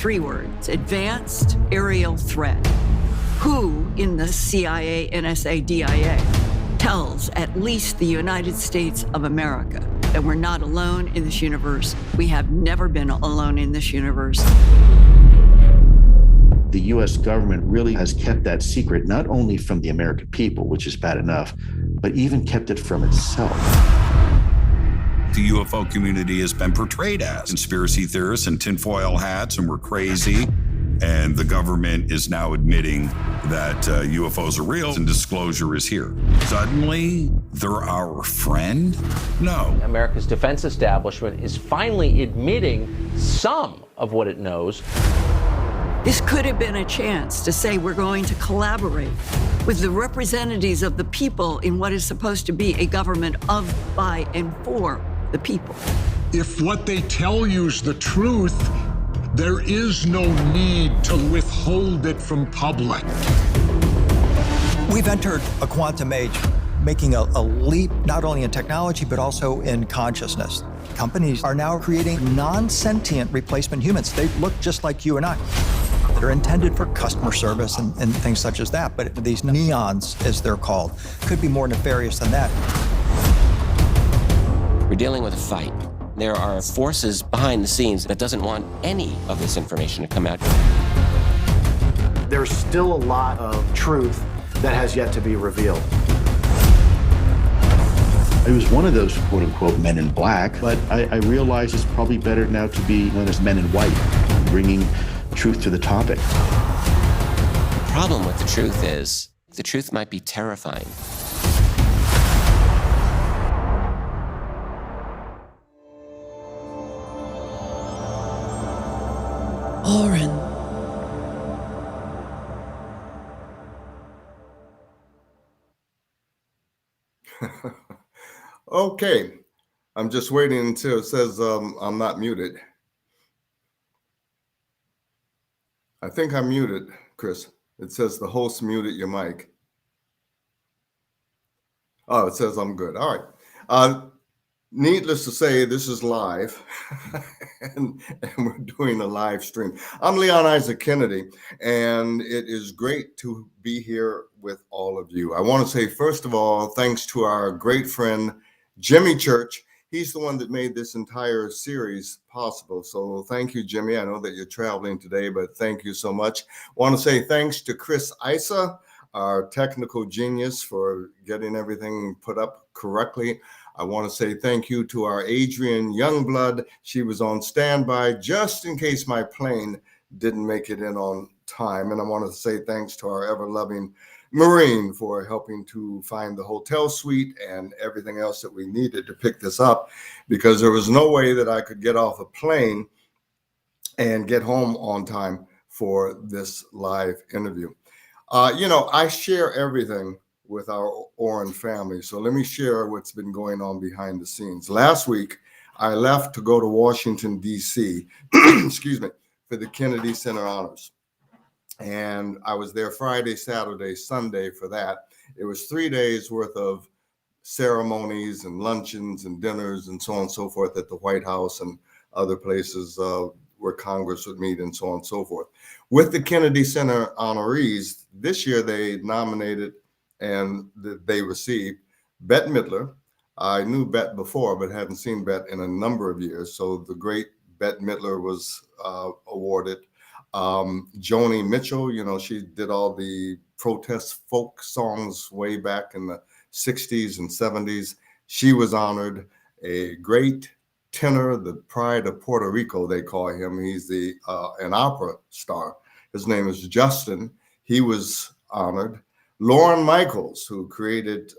3 words: advanced aerial threat. Who in the CIA, NSA, DIA tells at least the United States of America that we're not alone in this universe? We have never been alone in this universe. The US government really has kept that secret, not only from the American people, which is bad enough, but even kept it from itself. The UFO community has been portrayed as conspiracy theorists and tinfoil hats, and we're crazy. And the government is now admitting that UFOs are real and disclosure is here. Suddenly, they're our friend? No. America's defense establishment is finally admitting some of what it knows. This could have been a chance to say we're going to collaborate with the representatives of the people in what is supposed to be a government of, by, and for the people. If what they tell you is the truth, there is no need to withhold it from public. We've entered a quantum age, making a leap not only in technology, but also in consciousness. Companies are now creating non-sentient replacement humans. They look just like you and I. They're intended for customer service and things such as that, but these neons, as they're called, could be more nefarious than that. We're dealing with a fight. There are forces behind the scenes that doesn't want any of this information to come out. There's still a lot of truth that has yet to be revealed. I was one of those quote-unquote men in black, but I realize it's probably better now to be known as men in white, bringing truth to the topic. The problem with the truth is, the truth might be terrifying. Oren. Okay, I'm just waiting until it says I'm not muted. I think I'm muted, Chris. It says the host muted your mic. Oh, it says I'm good. All right. Needless to say, this is live, and we're doing a live stream. I'm Leon Isaac Kennedy, and it is great to be here with all of you. I want to say, first of all, thanks to our great friend, Jimmy Church. He's the one that made this entire series possible. So thank you, Jimmy. I know that you're traveling today, but thank you so much. Want to say thanks to Chris Isa, our technical genius, for getting everything put up correctly. I want to say thank you to our Adrian Youngblood. She was on standby just in case my plane didn't make it in on time. And I want to say thanks to our ever-loving Maureen for helping to find the hotel suite and everything else that we needed to pick this up, because there was no way that I could get off a plane and get home on time for this live interview. I share everything with our Oren family. So let me share what's been going on behind the scenes. Last week, I left to go to Washington, D.C., excuse me, for the Kennedy Center Honors. And I was there Friday, Saturday, Sunday for that. It was 3 days worth of ceremonies and luncheons and dinners and so on and so forth at the White House and other places where Congress would meet and so on and so forth. With the Kennedy Center honorees, this year they nominated and they received Bette Midler. I knew Bette before, but hadn't seen Bette in a number of years. So the great Bette Midler was awarded. Joni Mitchell, she did all the protest folk songs way back in the 60s and 70s. She was honored. A great tenor, the pride of Puerto Rico, they call him. He's an opera star. His name is Justin. He was honored. Lorne Michaels, who created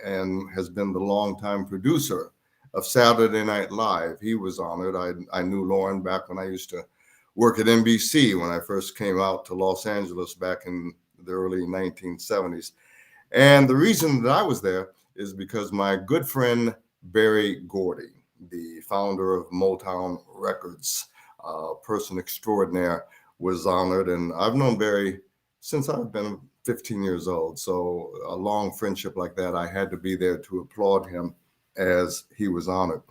and has been the longtime producer of Saturday Night Live, he was honored. I knew Lorne back when I used to work at NBC when I first came out to Los Angeles back in the early 1970s. And the reason that I was there is because my good friend Berry Gordy, the founder of Motown Records, person extraordinaire, was honored. And I've known Berry since I've been 15 years old. So a long friendship like that, I had to be there to applaud him as he was honored.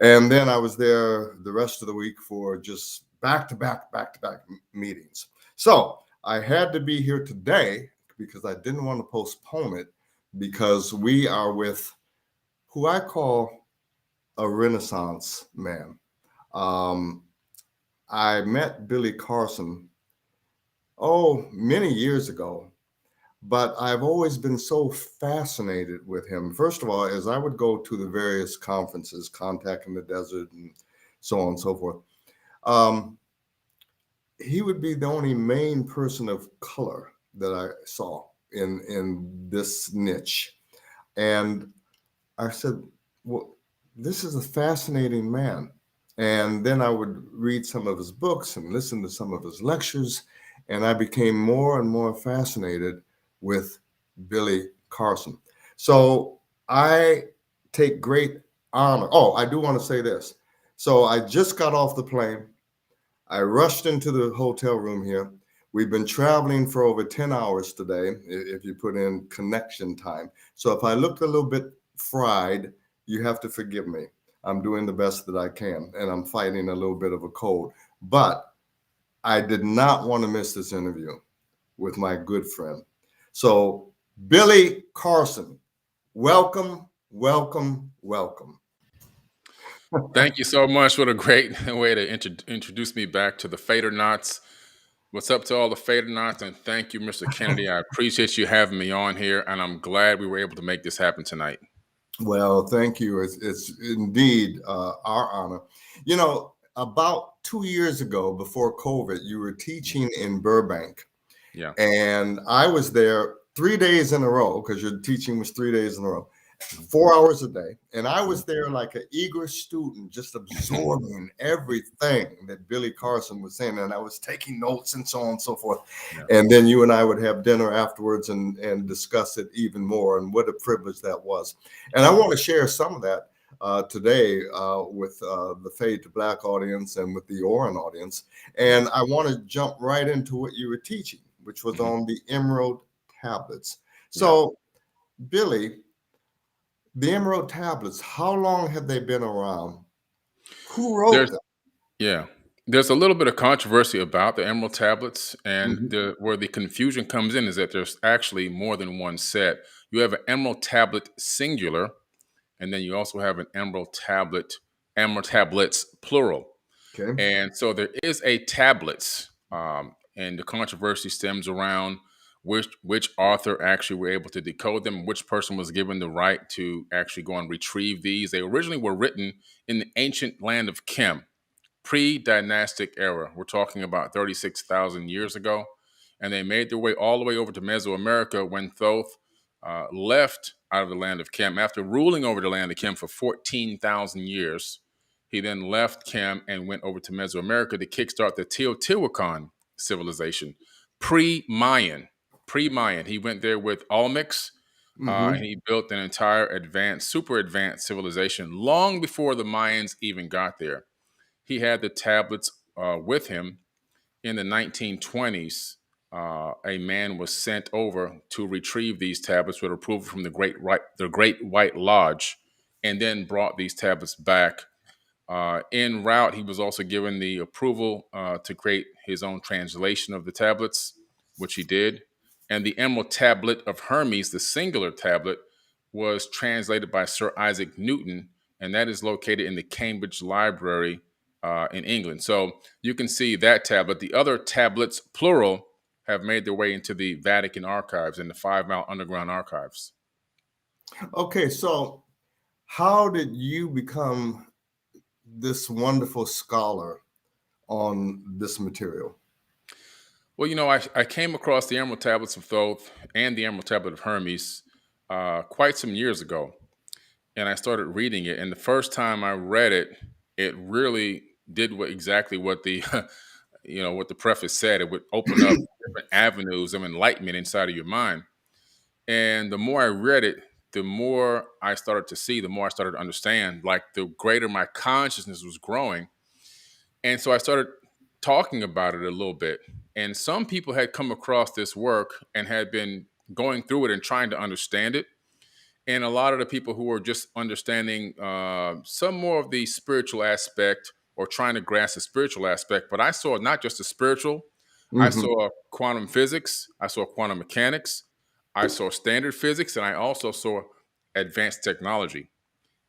And then I was there the rest of the week for just back-to-back meetings. So I had to be here today because I didn't want to postpone it, because we are with who I call a Renaissance man. I met Billy Carson, many years ago, but I've always been so fascinated with him. First of all, as I would go to the various conferences, Contact in the Desert and so on and so forth, he would be the only main person of color that I saw in this niche. And I said, well, this is a fascinating man. And then I would read some of his books and listen to some of his lectures, and I became more and more fascinated with Billy Carson. So I take great honor. Oh, I do want to say this. So I just got off the plane. I rushed into the hotel room here. We've been traveling for over 10 hours today, if you put in connection time. So if I look a little bit fried, you have to forgive me. I'm doing the best that I can, and I'm fighting a little bit of a cold. But I did not want to miss this interview with my good friend. So Billy Carson, welcome, welcome, welcome. Thank you so much. What a great way to introduce me back to the Fadernauts. What's up to all the Fadernauts? And thank you, Mr. Kennedy. I appreciate you having me on here, and I'm glad we were able to make this happen tonight. Well, thank you. It's indeed our honor. You know, about 2 years ago, before COVID, you were teaching in Burbank. Yeah. And I was there 3 days in a row, because your teaching was 3 days in a row, 4 hours a day. And I was there like an eager student, just absorbing everything that Billy Carson was saying. And I was taking notes and so on and so forth. Yeah. And then you and I would have dinner afterwards and discuss it even more. And what a privilege that was. And I want to share some of that today with the Fade to Black audience and with the Oran audience. And I want to jump right into what you were teaching, which was on the Emerald Tablets. So, Billy, the Emerald Tablets, how long have they been around? Who wrote them? Yeah. There's a little bit of controversy about the Emerald Tablets, and where the confusion comes in is that there's actually more than one set. You have an Emerald Tablet singular, and then you also have an Emerald Tablets plural. Okay. And so there is a tablets, and the controversy stems around which author actually were able to decode them, which person was given the right to actually go and retrieve these. They originally were written in the ancient land of Kem, pre-dynastic era. We're talking about 36,000 years ago. And they made their way all the way over to Mesoamerica when Thoth left out of the land of Kem. After ruling over the land of Kem for 14,000 years, he then left Kem and went over to Mesoamerica to kickstart the Teotihuacan civilization, pre-Mayan. He went there with Olmecs, and he built an entire super advanced civilization long before the Mayans even got there. He had the tablets with him. In the 1920s, a man was sent over to retrieve these tablets with approval from the Great White Lodge, and then brought these tablets back. En route, he was also given the approval to create his own translation of the tablets, which he did. And the Emerald Tablet of Hermes, the singular tablet, was translated by Sir Isaac Newton, and that is located in the Cambridge Library in England. So you can see that tablet. The other tablets, plural, have made their way into the Vatican archives and the 5 Mile Underground archives. Okay, so how did you become this wonderful scholar on this material? Well, you know, I came across the Emerald Tablets of Thoth and the Emerald Tablet of Hermes quite some years ago, and I started reading it. And the first time I read it, it really did exactly what the what the preface said. It would open up different avenues of enlightenment inside of your mind. And the more I read it, the more I started to see, the more I started to understand, like the greater my consciousness was growing. And so I started talking about it a little bit. And some people had come across this work and had been going through it and trying to understand it. And a lot of the people who were just understanding some more of the spiritual aspect or trying to grasp the spiritual aspect, but I saw not just the spiritual, I Mhm. saw quantum physics, I saw quantum mechanics, I saw standard physics, and I also saw advanced technology.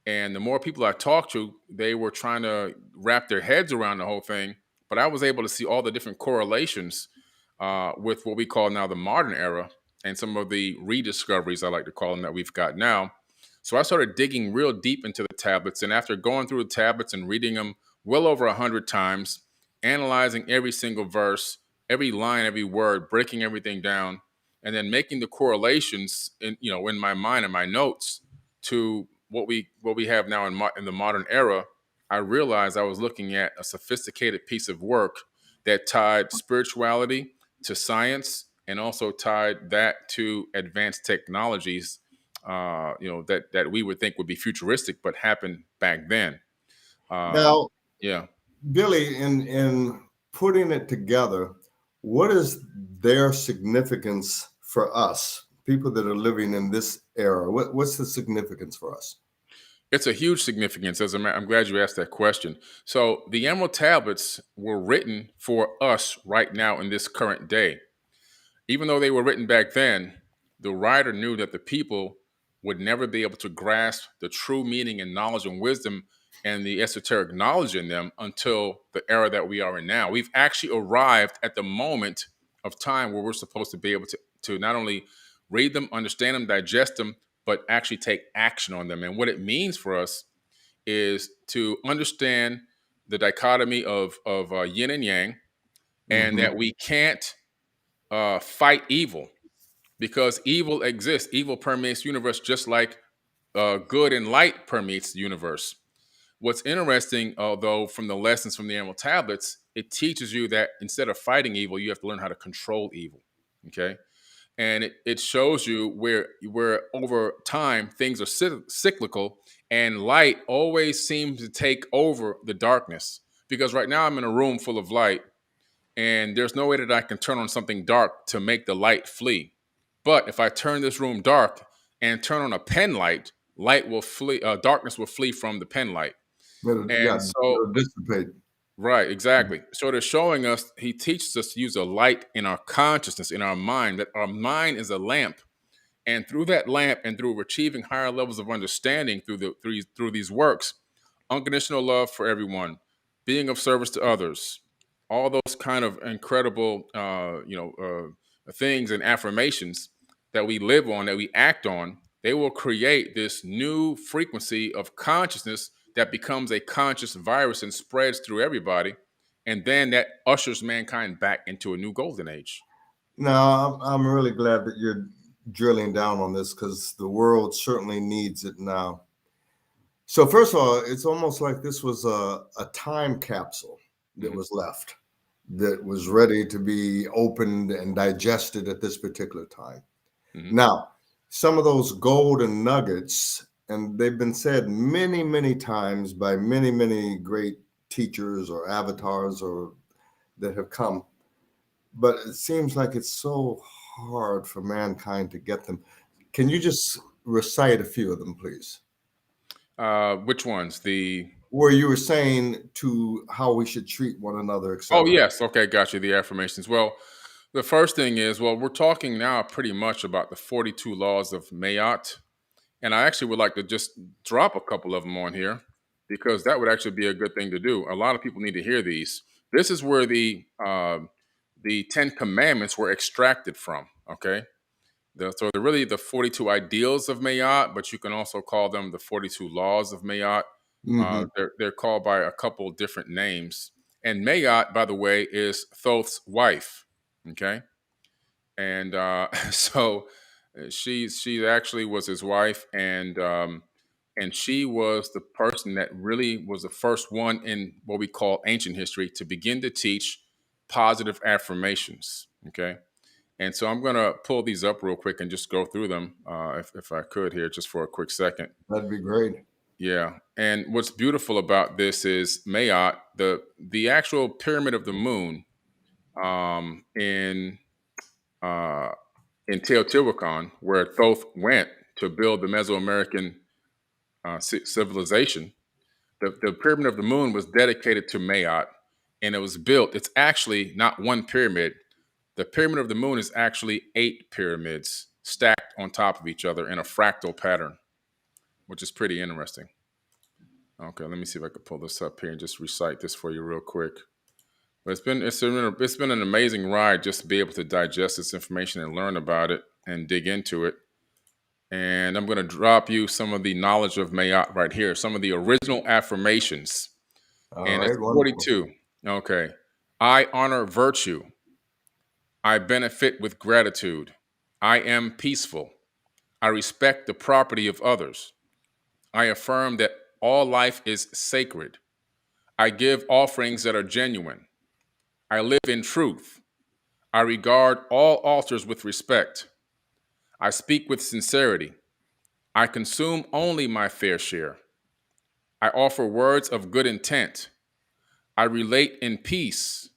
And the more people I talked to, they were trying to wrap their heads around the whole thing. But I was able to see all the different correlations with what we call now the modern era and some of the rediscoveries, I like to call them, that we've got now. So I started digging real deep into the tablets. And after going through the tablets and reading them well over 100 times, analyzing every single verse, every line, every word, breaking everything down, and then making the correlations in my mind and my notes to what we have now in the modern era, I realized I was looking at a sophisticated piece of work that tied spirituality to science and also tied that to advanced technologies, that we would think would be futuristic, but happened back then. Now, Yeah. Billy, in putting it together, what is their significance for us, people that are living in this era? What's the significance for us? It's a huge significance. I'm glad you asked that question. So the Emerald Tablets were written for us right now in this current day. Even though they were written back then, the writer knew that the people would never be able to grasp the true meaning and knowledge and wisdom and the esoteric knowledge in them until the era that we are in now. We've actually arrived at the moment of time where we're supposed to be able to not only read them, understand them, digest them, but actually take action on them. And what it means for us is to understand the dichotomy of yin and yang, and that we can't fight evil because evil exists. Evil permeates the universe just like good and light permeates the universe. What's interesting, although, from the lessons from the Emerald Tablets, it teaches you that instead of fighting evil, you have to learn how to control evil. Okay. And it shows you where over time things are cyclical, and light always seems to take over the darkness. Because right now I'm in a room full of light, and there's no way that I can turn on something dark to make the light flee. But if I turn this room dark and turn on a pen light, light will flee. Darkness will flee from the pen light. And so, it'll dissipate. right, exactly. So they're showing us, he teaches us to use a light in our consciousness, in our mind, that our mind is a lamp. And through that lamp and through achieving higher levels of understanding through these works, unconditional love for everyone, being of service to others, all those kind of incredible, things and affirmations that we live on, that we act on, they will create this new frequency of consciousness that becomes a conscious virus and spreads through everybody. And then that ushers mankind back into a new golden age. Now, I'm really glad that you're drilling down on this, because the world certainly needs it now. So first of all, it's almost like this was a time capsule that was left, that was ready to be opened and digested at this particular time. Now, some of those golden nuggets, and they've been said many, many times by many, many great teachers or avatars or that have come, but it seems like it's so hard for mankind to get them. Can you just recite a few of them, please? Which ones? Where you were saying to how we should treat one another, etc. Oh, yes. Okay, got you. The affirmations. Well, the first thing is, we're talking now pretty much about the 42 laws of Mayat. And I actually would like to just drop a couple of them on here, because that would actually be a good thing to do. A lot of people need to hear these. This is where the 10 Commandments were extracted from, okay? So they're really the 42 ideals of Mayat, but you can also call them the 42 laws of Mayat. They're called by a couple different names. And Mayat, by the way, is Thoth's wife, okay? And so she actually was his wife, and she was the person that really was the first one in what we call ancient history to begin to teach positive affirmations, okay? And so I'm going to pull these up real quick and just go through them, if I could here, just for a quick second. That'd be great. Yeah. And what's beautiful about this is Mayat, the actual Pyramid of the Moon in Teotihuacan, where Thoth went to build the Mesoamerican civilization. the pyramid of the moon was dedicated to Maat, and it was built. It's actually not one pyramid. The pyramid of the moon is actually 8 pyramids stacked on top of each other in a fractal pattern, which is pretty interesting. Okay, let me see if I can pull this up here and just recite this for you real quick. But it's been an amazing ride just to be able to digest this information and learn about it and dig into it. And I'm going to drop you some of the knowledge of Maat right here, some of the original affirmations. It's 42. Okay. I honor virtue. I benefit with gratitude. I am peaceful. I respect the property of others. I affirm that all life is sacred. I give offerings that are genuine. I live in truth. I regard all altars with respect. I speak with sincerity. I consume only my fair share. I offer words of good intent. I relate in peace.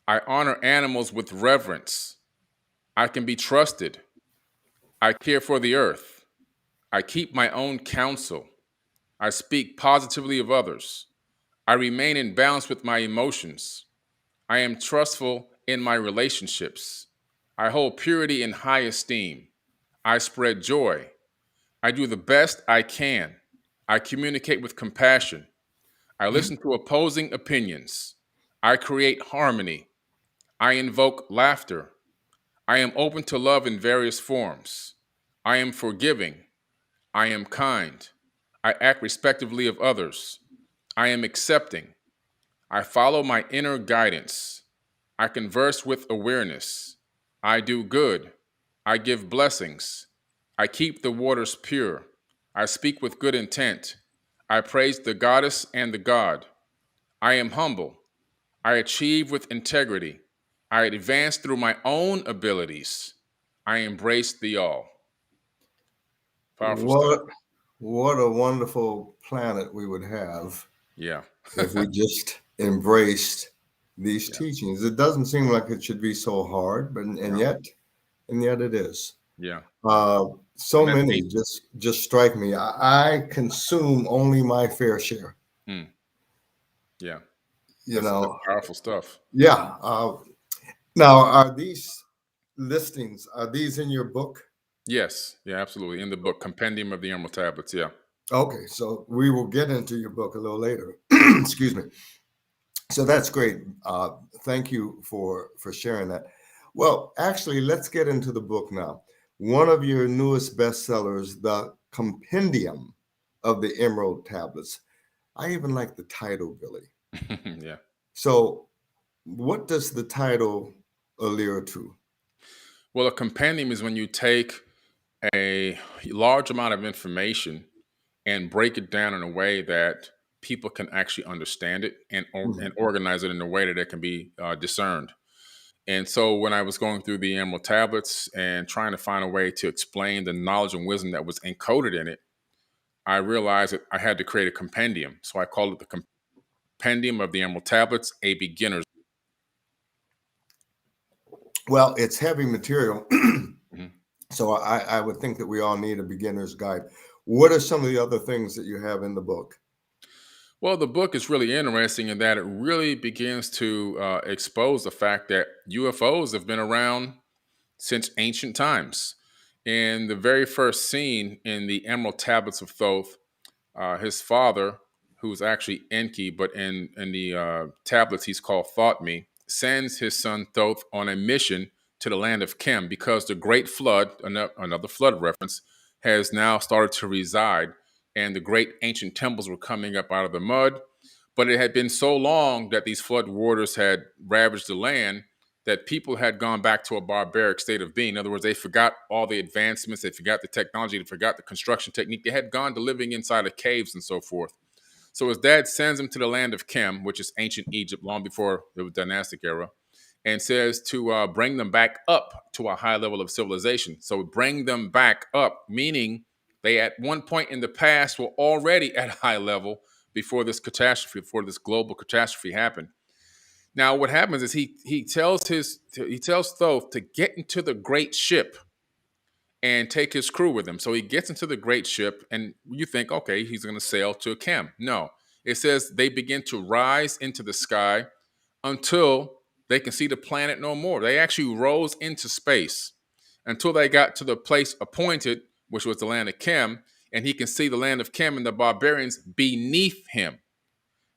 I honor animals with reverence. I can be trusted. I care for the earth. I keep my own counsel. I speak positively of others. I remain in balance with my emotions. I am trustful in my relationships. I hold purity in high esteem. I spread joy. I do the best I can. I communicate with compassion. I listen to opposing opinions. I create harmony. I invoke laughter. I am open to love in various forms. I am forgiving. I am kind. I act respectfully of others. I am accepting. I follow my inner guidance. I converse with awareness. I do good. I give blessings. I keep the waters pure. I speak with good intent. I praise the goddess and the god. I am humble. I achieve with integrity. I advance through my own abilities. I embrace the all. Powerful stuff. What a wonderful planet we would have. Yeah. If we just embraced these teachings. It doesn't seem like it should be so hard, but yet it is. Yeah. So many just strike me. I consume only my fair share. Yeah. That's powerful stuff. Yeah. Now, are these listings, are these in your book? Yes. Yeah, absolutely. In the book, Compendium of the Emerald Tablets. Yeah. Okay. So we will get into your book a little later. Excuse me. So that's great. Thank you for sharing that. Well, actually, let's get into the book now. One of your newest bestsellers, The Compendium of the Emerald Tablets. I even like the title, Billy. Yeah. So what does the title allure to? Well, a compendium is when you take a large amount of information and break it down in a way that people can actually understand it and organize it in a way that it can be discerned. And so when I was going through the Emerald Tablets and trying to find a way to explain the knowledge and wisdom that was encoded in it, I realized that I had to create a compendium. So I called it the Compendium of the Emerald Tablets, a beginner's. Well, it's heavy material. So I would think that we all need a beginner's guide. What are some of the other things that you have in the book? Well, the book is really interesting in that it really begins to expose the fact that UFOs have been around since ancient times. In the very first scene in the Emerald Tablets of Thoth, his father, who's actually Enki, but in the tablets he's called Thothme, sends his son Thoth on a mission to the land of Kem because the Great Flood, another flood reference, has now started to reside, and the great ancient temples were coming up out of the mud. But it had been so long that these flood waters had ravaged the land that people had gone back to a barbaric state of being. In other words, they forgot all the advancements, they forgot the technology, they forgot the construction technique. They had gone to living inside of caves and so forth. So his dad sends him to the land of Kem, which is ancient Egypt, long before the dynastic era, and says to bring them back up to a high level of civilization. So bring them back up, meaning they at one point in the past were already at a high level before this catastrophe, before this global catastrophe happened. Now, what happens is he tells Thoth to get into the great ship and take his crew with him. So he gets into the great ship, and you think, okay, he's going to sail to Kem. No, it says they begin to rise into the sky until they can see the planet no more. They actually rose into space until they got to the place appointed, which was the land of Chem, and he can see the land of Chem and the barbarians beneath him.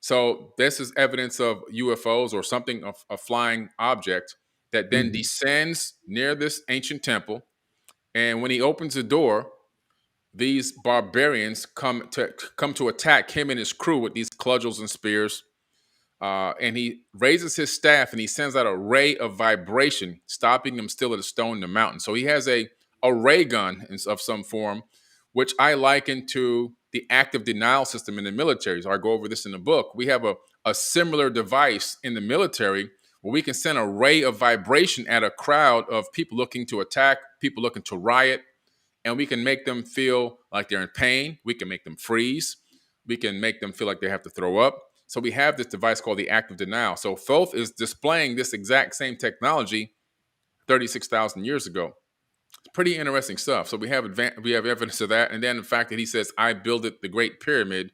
So this is evidence of UFOs or something, of a flying object that then descends near this ancient temple. And when he opens the door, these barbarians come to attack him and his crew with these cudgels and spears. And he raises his staff and he sends out a ray of vibration, stopping them still at a stone in the mountain. So he has a ray gun of some form, which I liken to the active denial system in the military. So I go over this in the book. We have a similar device in the military where we can send a ray of vibration at a crowd of people looking to attack, people looking to riot, and we can make them feel like they're in pain. We can make them freeze. We can make them feel like they have to throw up. So we have this device called the active denial. So Thoth is displaying this exact same technology 36,000 years ago. It's pretty interesting stuff. So we have evidence of that. And then the fact that he says, I builded the Great Pyramid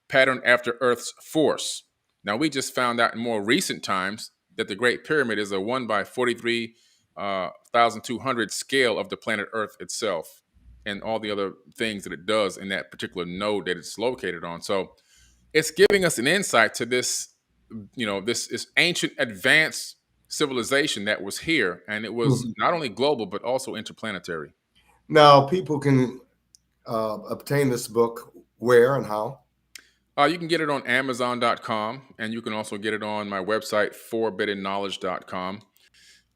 patterned after Earth's force. Now, we just found out in more recent times that the Great Pyramid is a 1 by 43,200 scale of the planet Earth itself and all the other things that it does in that particular node that it's located on. So it's giving us an insight to this, this ancient advanced civilization that was here. And it was not only global, but also interplanetary. Now, people can obtain this book where and how? You can get it on Amazon.com, and you can also get it on my website, forbiddenknowledge.com.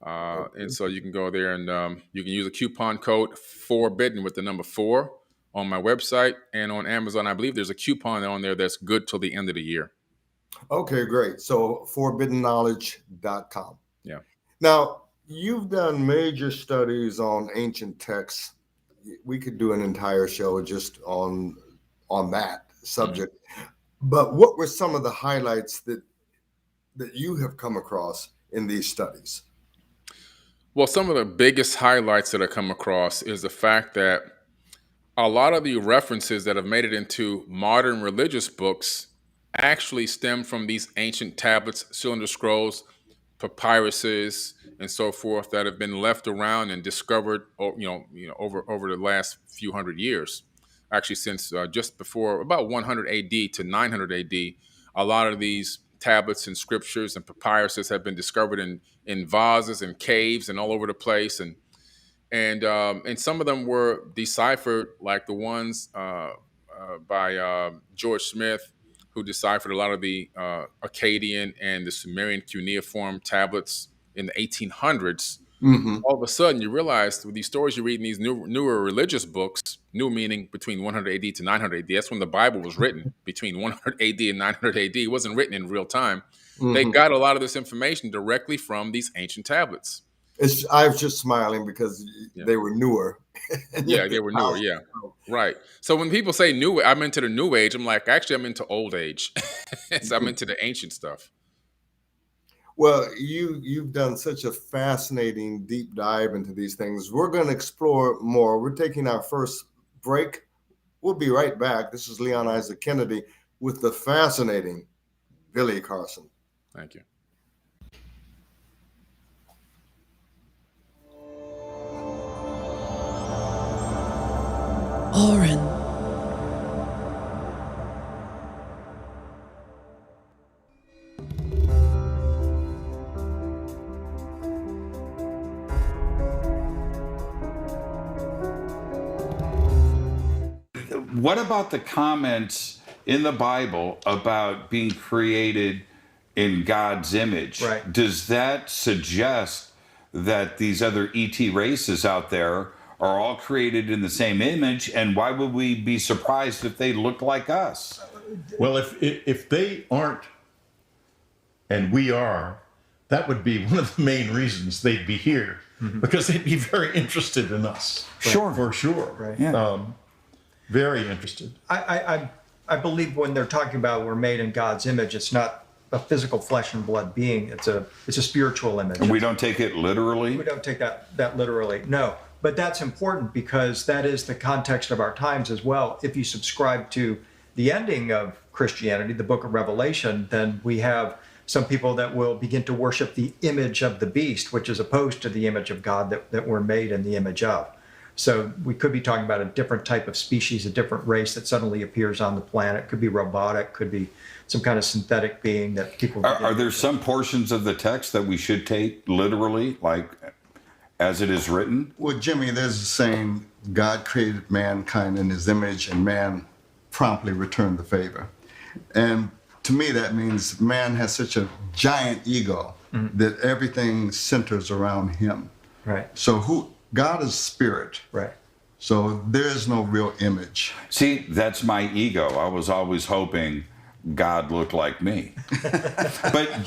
And so you can go there and you can use a coupon code FORBIDDEN with the number 4 on my website, and on Amazon. I believe there's a coupon on there that's good till the end of the year. Okay, great. So forbiddenknowledge.com. Yeah. Now, you've done major studies on ancient texts. We could do an entire show just on that subject. But what were some of the highlights that you have come across in these studies? Well, some of the biggest highlights that I come across is the fact that a lot of the references that have made it into modern religious books actually stem from these ancient tablets, cylinder scrolls, papyruses, and so forth that have been left around and discovered, over the last few hundred years. Actually, since just before about 100 AD to 900 AD, a lot of these tablets and scriptures and papyruses have been discovered in vases and caves and all over the place, and some of them were deciphered, like the ones by George Smith, who deciphered a lot of the Akkadian and the Sumerian cuneiform tablets in the 1800s. All of a sudden, you realize with these stories you read in these newer religious books, new meaning between 100 AD to 900 AD, that's when the Bible was written, between 100 AD and 900 AD. It wasn't written in real time. They got a lot of this information directly from these ancient tablets. I was just smiling because they were newer. Yeah, they were newer. Yeah, right. So when people say new, I'm into the new age. I'm like, actually, I'm into old age. So I'm into the ancient stuff. Well, you've done such a fascinating deep dive into these things. We're going to explore more. We're taking our first break. We'll be right back. This is Leon Isaac Kennedy with the fascinating Billy Carson. Thank you. Oren. What about the comments in the Bible about being created in God's image? Right. Does that suggest that these other ET races out there are all created in the same image, and why would we be surprised if they look like us? Well, if they aren't and we are, that would be one of the main reasons they'd be here, because they'd be very interested in us. Sure. For sure. Right. Yeah. Very interested. I believe when they're talking about we're made in God's image, it's not a physical flesh and blood being. It's a spiritual image. And we don't take it literally? We don't take that literally, no. But that's important because that is the context of our times as well. If you subscribe to the ending of Christianity, the book of Revelation, then we have some people that will begin to worship the image of the beast, which is opposed to the image of God that we're made in the image of. So we could be talking about a different type of species, a different race that suddenly appears on the planet. Could be robotic, could be some kind of synthetic being that people... Are there some portions of the text that we should take literally, like as it is written? Well, Jimmy, there's a saying, God created mankind in his image and man promptly returned the favor. And to me, that means man has such a giant ego that everything centers around him. Right. So God is spirit. Right. So there is no real image. See, that's my ego. I was always hoping God looked like me. but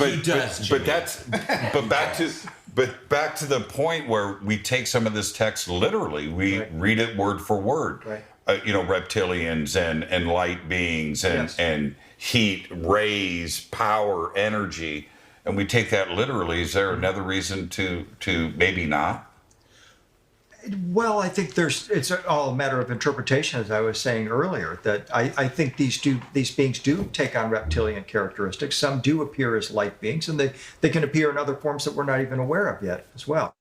back to the point where we take some of this text literally. We read it word for word. Right. Reptilians and light beings and heat, rays, power, energy, and we take that literally. Is there another reason to maybe not? Well, I think it's all a matter of interpretation, as I was saying earlier, that I think these beings do take on reptilian characteristics. Some do appear as light beings, and they can appear in other forms that we're not even aware of yet as well.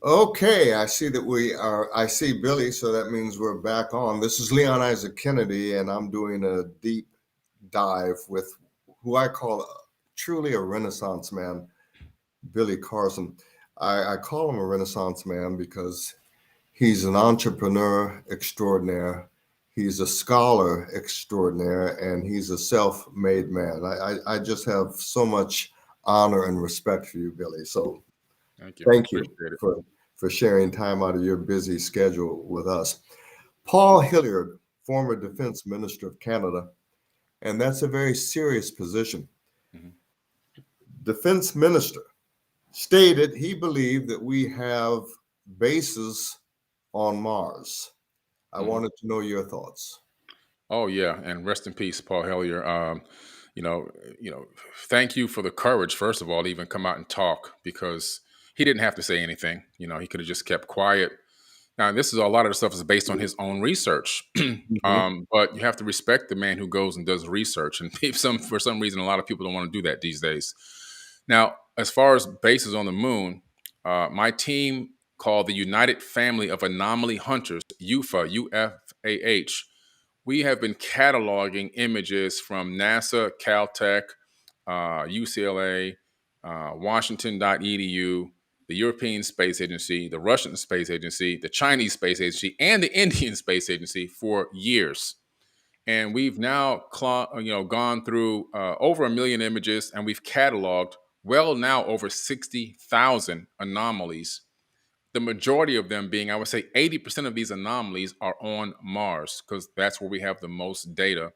Okay, I see I see Billy, so that means we're back on. This is Leon Isaac Kennedy, and I'm doing a deep dive with who I call truly a Renaissance man, Billy Carson. I call him a Renaissance man because he's an entrepreneur extraordinaire, he's a scholar extraordinaire, and he's a self-made man. I just have so much honor and respect for you, Billy. So thank you for sharing time out of your busy schedule with us. Paul Hilliard, former Defense Minister of Canada, and that's a very serious position. Defense Minister stated he believed that we have bases on Mars. I wanted to know your thoughts. Oh yeah, and rest in peace, Paul Hilliard. Thank you for the courage, first of all, to even come out and talk, because he didn't have to say anything. He could have just kept quiet. Now, a lot of the stuff is based on his own research, but you have to respect the man who goes and does research. And for some reason, a lot of people don't want to do that these days. Now, as far as bases on the moon, my team called the United Family of Anomaly Hunters, UFA, UFAH, we have been cataloging images from NASA, Caltech, UCLA, Washington.edu, the European Space Agency, the Russian Space Agency, the Chinese Space Agency, and the Indian Space Agency for years. And we've now gone through over 1 million images, and we've cataloged now over 60,000 anomalies. The majority of them being, I would say 80% of these anomalies are on Mars, because that's where we have the most data.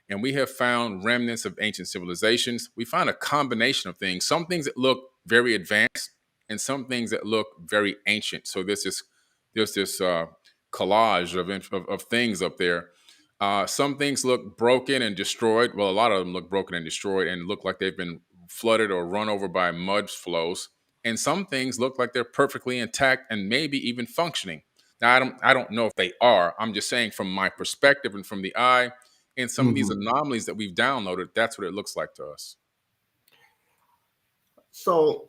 And we have found remnants of ancient civilizations. We find a combination of things, some things that look very advanced and some things that look very ancient. So there's this collage of things up there. Some things look broken and destroyed. Well, a lot of them look broken and destroyed and look like they've been flooded or run over by mud flows. And some things look like they're perfectly intact and maybe even functioning. Now, I don't know if they are. I'm just saying from my perspective and from the eye, and some of these anomalies that we've downloaded, that's what it looks like to us. So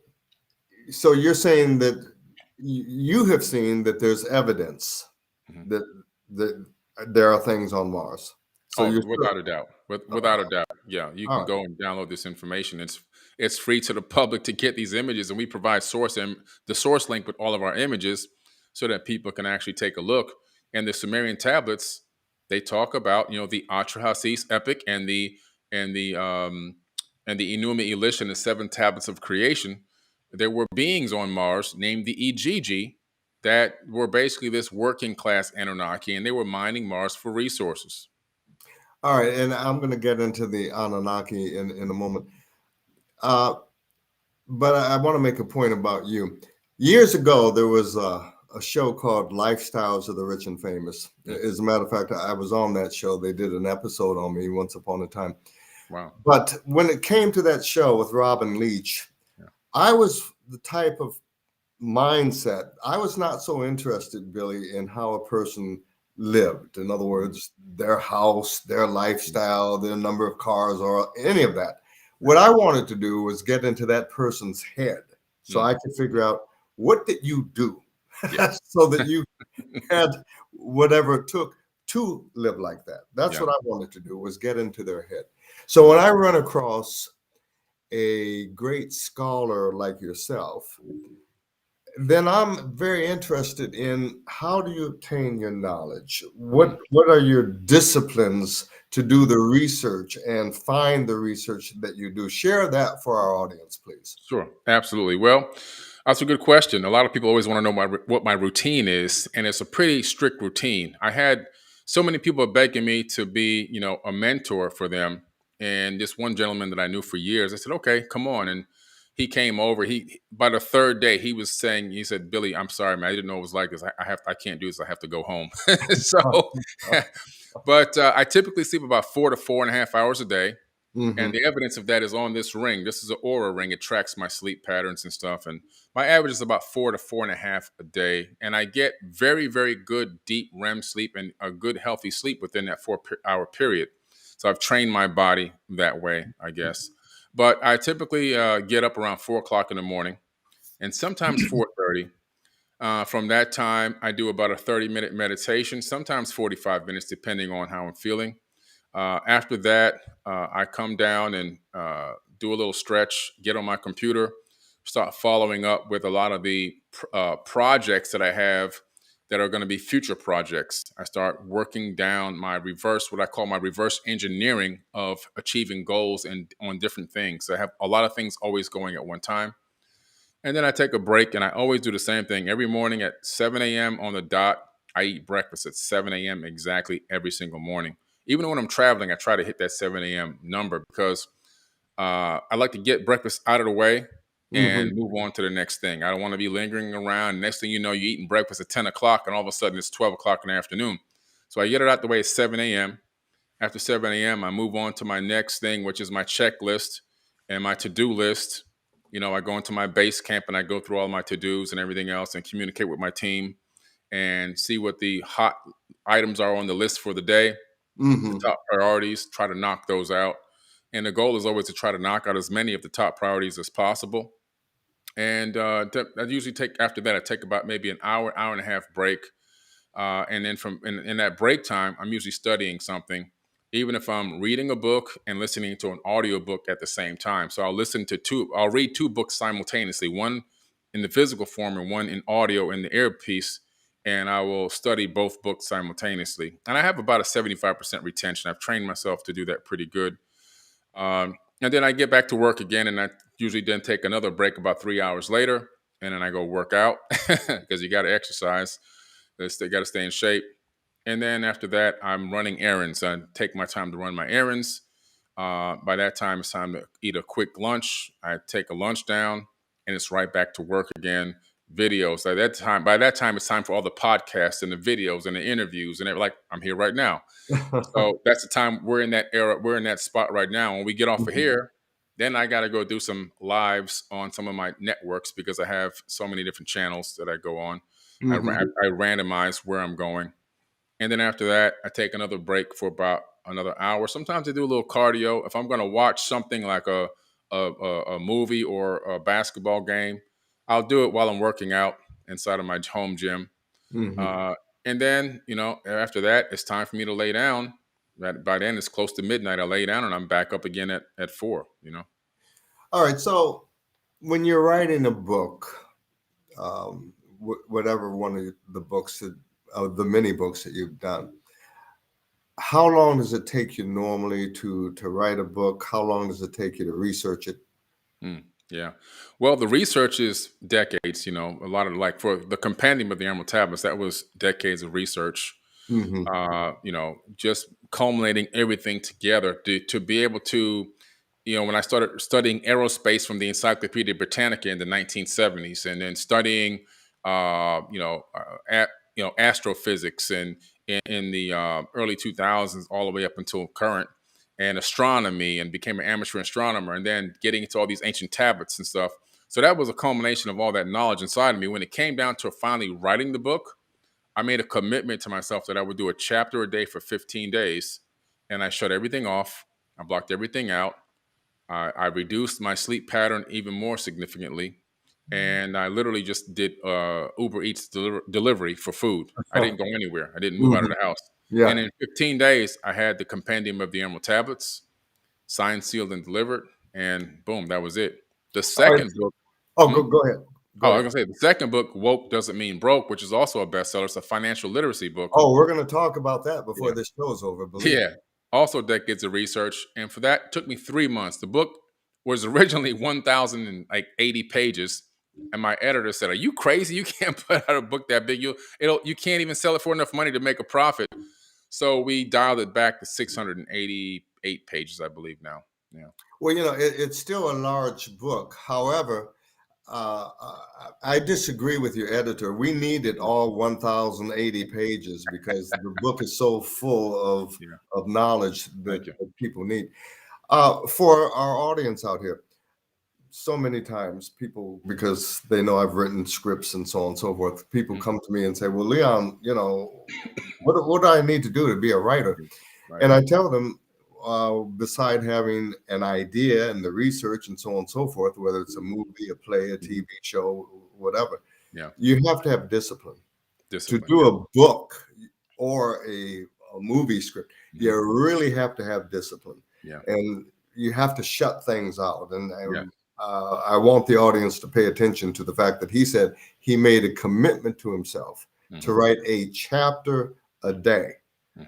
you're saying that you have seen that there's evidence that there are things on Mars. So without a doubt. Without a doubt. Yeah, you can go and download this information. It's free to the public to get these images, and we provide the source link with all of our images. so that people can actually take a look. And the Sumerian tablets, they talk about, the Atrahasis epic and the Enuma Elish and the 7 tablets of creation. There were beings on Mars named the Ijiji that were basically this working class Anunnaki, and they were mining Mars for resources. All right, and I'm going to get into the Anunnaki in a moment. But I want to make a point about you. Years ago, there was a show called Lifestyles of the Rich and Famous. As a matter of fact, I was on that show. They did an episode on me once upon a time. Wow. But when it came to that show with Robin Leach, I was the type of mindset. I was not so interested, Billy, in how a person lived. In other words, their house, their lifestyle, their number of cars, or any of that. What I wanted to do was get into that person's head so I could figure out, what did you do so that you had whatever it took to live like that. That's what I wanted to do, was get into their head. So when I run across a great scholar like yourself, then I'm very interested in, how do you obtain your knowledge? What are your disciplines to do the research and find the research that you do? Share that for our audience, please. Sure, absolutely. Well, that's a good question. A lot of people always want to know what my routine is, and it's a pretty strict routine. I had so many people begging me to be, a mentor for them. And this one gentleman that I knew for years, I said, okay, come on. And he came over. By the third day, he said, Billy, I'm sorry, man. I didn't know it was like this. I can't do this. I have to go home. But I typically sleep about 4 to 4.5 hours a day. And the evidence of that is on this ring. This is an aura ring. It tracks my sleep patterns and stuff. And my average is about 4 to 4.5 a day. And I get very, very good deep REM sleep and a good healthy sleep within that 4-hour period. So I've trained my body that way, I guess. But I typically get up around 4 o'clock in the morning, and sometimes 4:30. From that time, I do about a 30-minute meditation, sometimes 45 minutes, depending on how I'm feeling. After that, I come down and do a little stretch, get on my computer, start following up with a lot of the projects that I have that are going to be future projects. I start working down what I call my reverse engineering of achieving goals and on different things. So I have a lot of things always going at one time. And then I take a break, and I always do the same thing. Every morning at 7 a.m. on the dot, I eat breakfast at 7 a.m. exactly every single morning. Even when I'm traveling, I try to hit that 7 a.m. number because I like to get breakfast out of the way and move on to the next thing. I don't want to be lingering around. Next thing you know, you're eating breakfast at 10 o'clock, and all of a sudden it's 12 o'clock in the afternoon. So I get it out the way at 7 a.m. After 7 a.m., I move on to my next thing, which is my checklist and my to-do list. I go into my base camp and I go through all my to-dos and everything else and communicate with my team and see what the hot items are on the list for the day, the top priorities, try to knock those out. And the goal is always to try to knock out as many of the top priorities as possible. And I usually after that, I take about maybe an hour and a half break. And then in that break time, I'm usually studying something, even if I'm reading a book and listening to an audiobook at the same time. So I'll read 2 books simultaneously, one in the physical form and one in audio in the earpiece. And I will study both books simultaneously. And I have about a 75% retention. I've trained myself to do that pretty good. And then I get back to work again, and I usually then take another break about 3 hours later, and then I go work out because you got to exercise. They got to stay in shape. And then after that, I'm running errands. I take my time to run my errands. By that time, it's time to eat a quick lunch. I take a lunch down, and it's right back to work again. Videos. By that time, it's time for all the podcasts and the videos and the interviews, and they're like, I'm here right now. So that's the time we're in that era. We're in that spot right now. When we get off of here, then I got to go do some lives on some of my networks because I have so many different channels that I go on. I randomize where I'm going. And then after that, I take another break for about another hour. Sometimes I do a little cardio. If I'm going to watch something like a movie or a basketball game, I'll do it while I'm working out inside of my home gym. And then, after that, it's time for me to lay down. By then, it's close to midnight. I lay down and I'm back up again at 4, All right. So when you're writing a book, whatever one of the books the many books that you've done. How long does it take you normally to write a book? How long does it take you to research it? Yeah. Well, the research is decades, a lot of like for the Compendium of the Emerald Tablets, that was decades of research, just culminating everything together to be able to, when I started studying aerospace from the Encyclopedia Britannica in the 1970s, and then studying, astrophysics and in the early 2000s, all the way up until current, and astronomy, and became an amateur astronomer, and then getting into all these ancient tablets and stuff. So that was a culmination of all that knowledge inside of me. When it came down to finally writing the book, I made a commitment to myself that I would do a chapter a day for 15 days, and I shut everything off. I blocked everything out. I reduced my sleep pattern even more significantly, and I literally just did Uber Eats delivery for food. I didn't go anywhere. I didn't move out of the house. Yeah. And in 15 days, I had the Compendium of the Emerald Tablets, signed, sealed, and delivered, and boom, that was it. The second book. Oh, go ahead. I was gonna say the second book, Woke Doesn't Mean Broke, which is also a bestseller. It's a financial literacy book. Oh, we're going to talk about that before this show's over. Yeah. Also decades of research. And for that, it took me 3 months. The book was originally 1,080 pages. And my editor said, "Are you crazy? You can't put out a book that big. You can't even sell it for enough money to make a profit." So we dialed it back to 688 pages, I believe now. Yeah. Well, it's still a large book. However, I disagree with your editor. We needed all 1,080 pages because the book is so full of knowledge that people need. For our audience out here, so many times people, because they know I've written scripts and so on and so forth, people come to me and say, "Well, Leon, what do I need to do to be a writer?" Right. And I tell them, beside having an idea and the research and so on and so forth, whether it's a movie, a play, a TV show, whatever, you have to have discipline. To do a book or a movie script, you really have to have discipline. And you have to shut things out. And I want the audience to pay attention to the fact that he said he made a commitment to himself to write a chapter a day.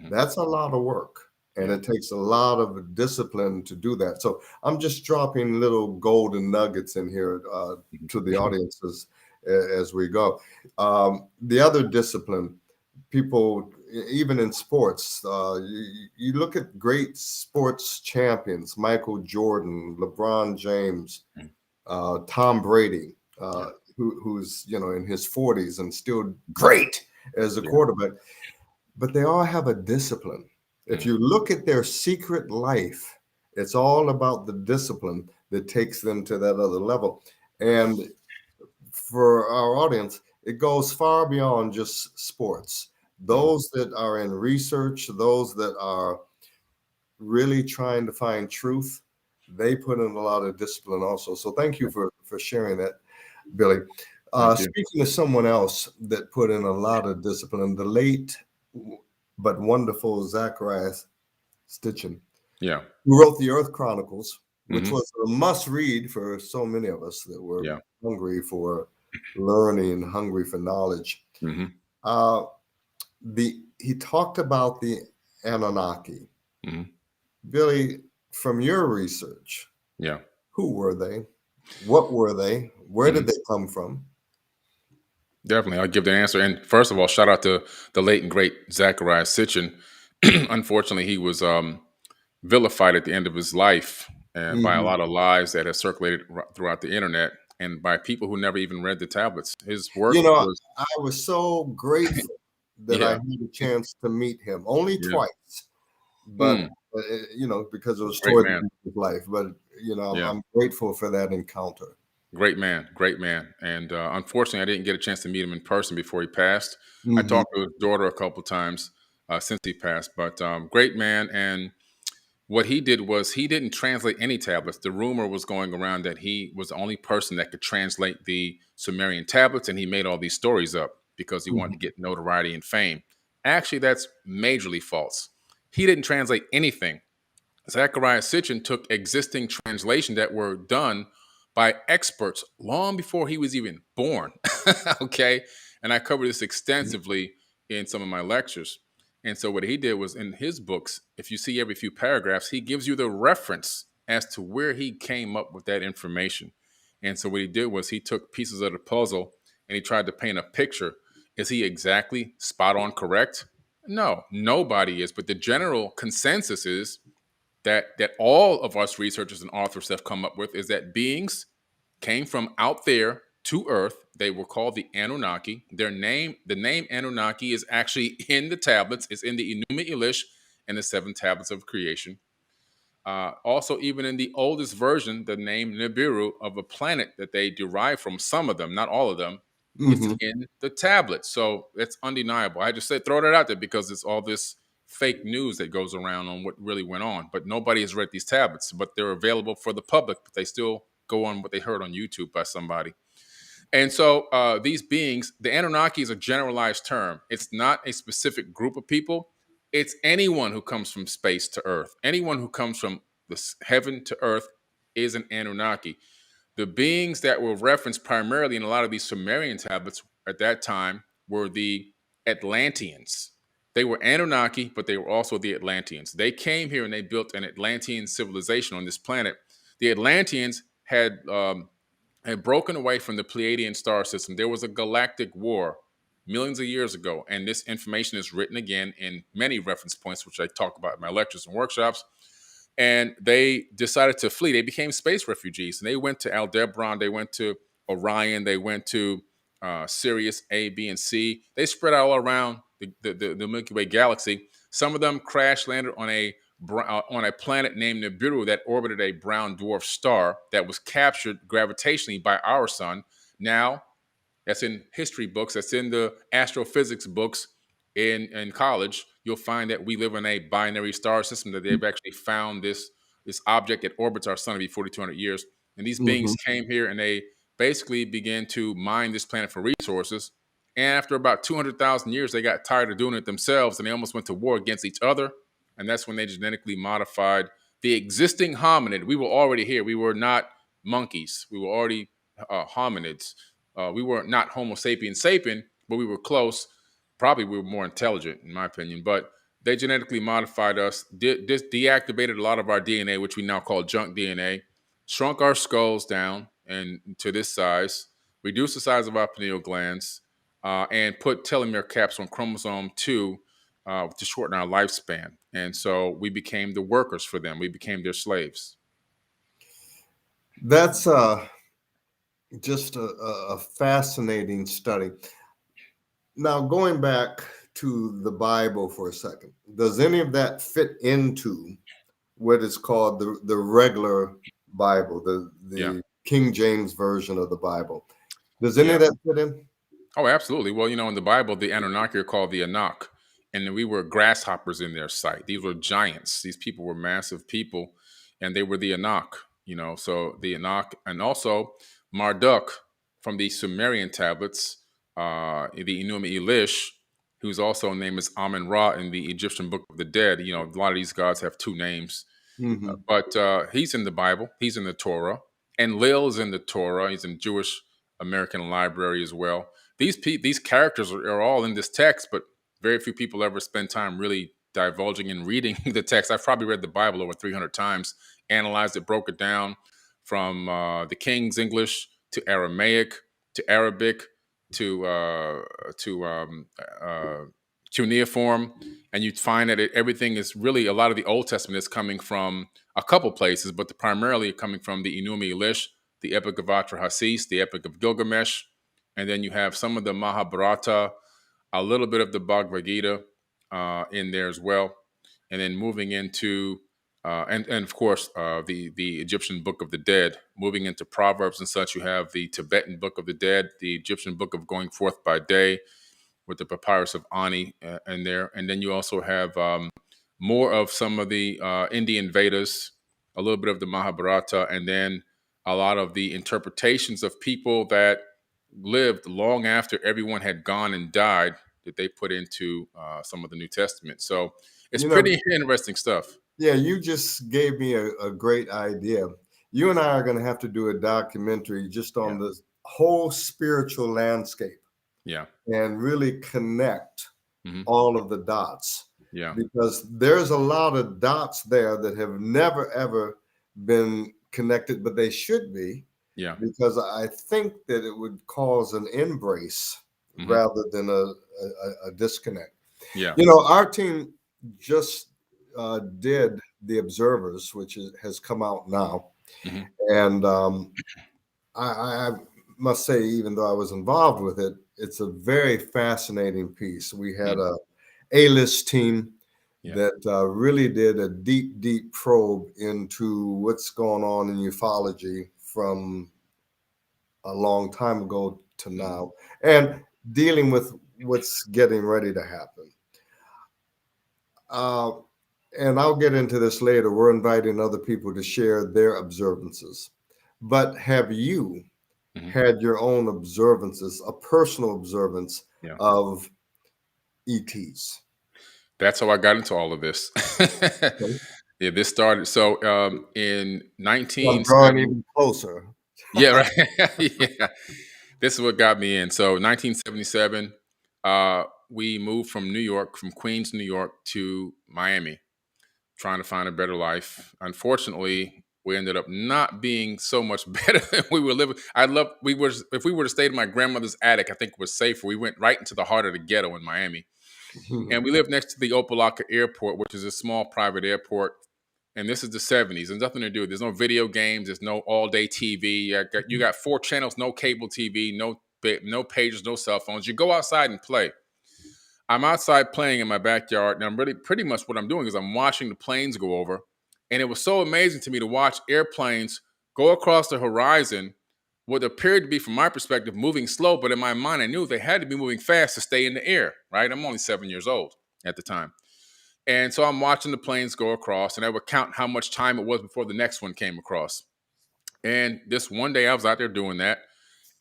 That's a lot of work. And it takes a lot of discipline to do that. So I'm just dropping little golden nuggets in here to the audiences as we go. The other discipline, people, even in sports, you look at great sports champions, Michael Jordan, LeBron James, Tom Brady, who's in his 40s and still great as a quarterback, but they all have a discipline. If you look at their secret life, it's all about the discipline that takes them to that other level. And for our audience, it goes far beyond just sports. Those that are in research, those that are really trying to find truth, they put in a lot of discipline also. So thank you for sharing that, Billy. Speaking of someone else that put in a lot of discipline, the late but wonderful Zacharias Sitchin, who wrote the Earth Chronicles, which was a must-read for so many of us that were hungry for learning, hungry for knowledge. He talked about the Anunnaki. Billy, from your research, who were they? What were they? Where did they come from? Definitely, I'll give the answer. And first of all, shout out to the late and great Zacharias Sitchin. Unfortunately, he was vilified at the end of his life and by a lot of lies that have circulated throughout the internet and by people who never even read the tablets. His work was... I was so grateful that I had a chance to meet him. Only twice. But, because it was toward the end of his life. But, I'm grateful for that encounter. Great man. And unfortunately, I didn't get a chance to meet him in person before he passed. I talked to his daughter a couple of times since he passed, but great man. And what he did was he didn't translate any tablets. The rumor was going around that he was the only person that could translate the Sumerian tablets, and he made all these stories up because he wanted to get notoriety and fame. Actually, that's majorly false. He didn't translate anything. Zacharias Sitchin took existing translations that were done by experts long before he was even born. Okay. And I cover this extensively in some of my lectures. And so what he did was in his books, if you see every few paragraphs, he gives you the reference as to where he came up with that information. And so what he did was he took pieces of the puzzle and he tried to paint a picture. Is he exactly spot on correct? No, nobody is. But the general consensus is that all of us researchers and authors have come up with is that beings came from out there to Earth. They were called the Anunnaki. The name Anunnaki is actually in the tablets. It's in the Enuma Elish and the 7 tablets of creation. Also, even in the oldest version, the name Nibiru of a planet that they derive from, some of them, not all of them, it's in the tablets. So it's undeniable. I just said throw that out there because it's all this fake news that goes around on what really went on. But nobody has read these tablets, but they're available for the public. But they still go on what they heard on YouTube by somebody. And so these beings, the Anunnaki is a generalized term. It's not a specific group of people. It's anyone who comes from space to Earth. Anyone who comes from the heaven to Earth is an Anunnaki. The beings that were referenced primarily in a lot of these Sumerian tablets at that time were the Atlanteans. They were Anunnaki, but they were also the Atlanteans. They came here and they built an Atlantean civilization on this planet. The Atlanteans had broken away from the Pleiadian star system. There was a galactic war millions of years ago, and this information is written again in many reference points, which I talk about in my lectures and workshops. And they decided to flee. They became space refugees, and they went to Aldebaran, they went to Orion, they went to Sirius A, B, and C. They spread out all around the Milky Way galaxy. Some of them crash landed on a planet named Nibiru that orbited a brown dwarf star that was captured gravitationally by our sun. Now, that's in history books, that's in the astrophysics books in college. You'll find that we live in a binary star system, that they've actually found this object that orbits our sun every 4,200 years. And these beings came here and they basically began to mine this planet for resources. And after about 200,000 years, they got tired of doing it themselves and they almost went to war against each other. And that's when they genetically modified the existing hominid. We were already here. We were not monkeys. We were already hominids. We were not Homo sapiens sapien, but we were close. Probably we were more intelligent, in my opinion. But they genetically modified us, deactivated a lot of our DNA, which we now call junk DNA, shrunk our skulls down and to this size, reduced the size of our pineal glands, and put telomere caps on chromosome 2 to shorten our lifespan. And so we became the workers for them. We became their slaves. That's just a fascinating study. Now, going back to the Bible for a second, does any of that fit into what is called the regular Bible, the King James version of the Bible? Does any of that fit in? Oh, absolutely. Well, in the Bible, the Anunnaki are called the Anak, and we were grasshoppers in their sight. These were giants. These people were massive people, and they were the Anak, so the Anak, and also Marduk from the Sumerian tablets, the Enuma Elish, who's also named as Amen-Ra in the Egyptian Book of the Dead. A lot of these gods have 2 names, but he's in the Bible. He's in the Torah, and Lil is in the Torah. He's in Jewish American Library as well. These characters are all in this text, but very few people ever spend time really divulging and reading the text. I've probably read the Bible over 300 times, analyzed it, broke it down from the King's English to Aramaic to Arabic to cuneiform, and you'd find that everything is really, a lot of the Old Testament is coming from a couple places, but primarily coming from the Enuma Elish, the Epic of Atrahasis, the Epic of Gilgamesh, and then you have some of the Mahabharata, a little bit of the Bhagavad Gita in there as well, and then moving into and of course the Egyptian Book of the Dead. Moving into Proverbs and such, you have the Tibetan Book of the Dead, the Egyptian Book of Going Forth by Day, with the Papyrus of Ani in there, and then you also have more of some of the Indian Vedas, a little bit of the Mahabharata, and then a lot of the interpretations of people that lived long after everyone had gone and died that they put into some of the New Testament. So it's pretty interesting stuff. Yeah, you just gave me a great idea. You and I are going to have to do a documentary just on the whole spiritual landscape. Yeah. And really connect all of the dots. Yeah. Because there's a lot of dots there that have never, ever been connected, but they should be. Yeah. Because I think that it would cause an embrace rather than a disconnect. Yeah. You know, our team just did The Observers, which has come out now. And I must say, even though I was involved with it, it's a very fascinating piece. We had a A-list team that really did a deep, deep probe into what's going on in ufology from a long time ago to now, and dealing with what's getting ready to happen. And I'll get into this later. We're inviting other people to share their observances. But have you had your own observances, a personal observance of ETs? That's how I got into all of this. Yeah, this started. So in 1970, drawing even closer. Yeah, right. Yeah, this is what got me in. So 1977, we moved from New York, from Queens, New York, to Miami, trying to find a better life. Unfortunately, we ended up not being so much better than we were living. If we were to stay in my grandmother's attic, I think it was safer. We went right into the heart of the ghetto in Miami. And we lived next to the Opelika Airport, which is a small private airport. And this is the 70s. There's nothing to do. There's no video games. There's no all-day TV. You got 4 channels, no cable TV, no pagers, no cell phones. You go outside and play. I'm outside playing in my backyard, and I'm really pretty much what I'm doing is I'm watching the planes go over. And it was so amazing to me to watch airplanes go across the horizon, what appeared to be, from my perspective, moving slow. But in my mind, I knew they had to be moving fast to stay in the air, right? I'm only 7 years old at the time. And so I'm watching the planes go across, and I would count how much time it was before the next one came across. And this one day I was out there doing that,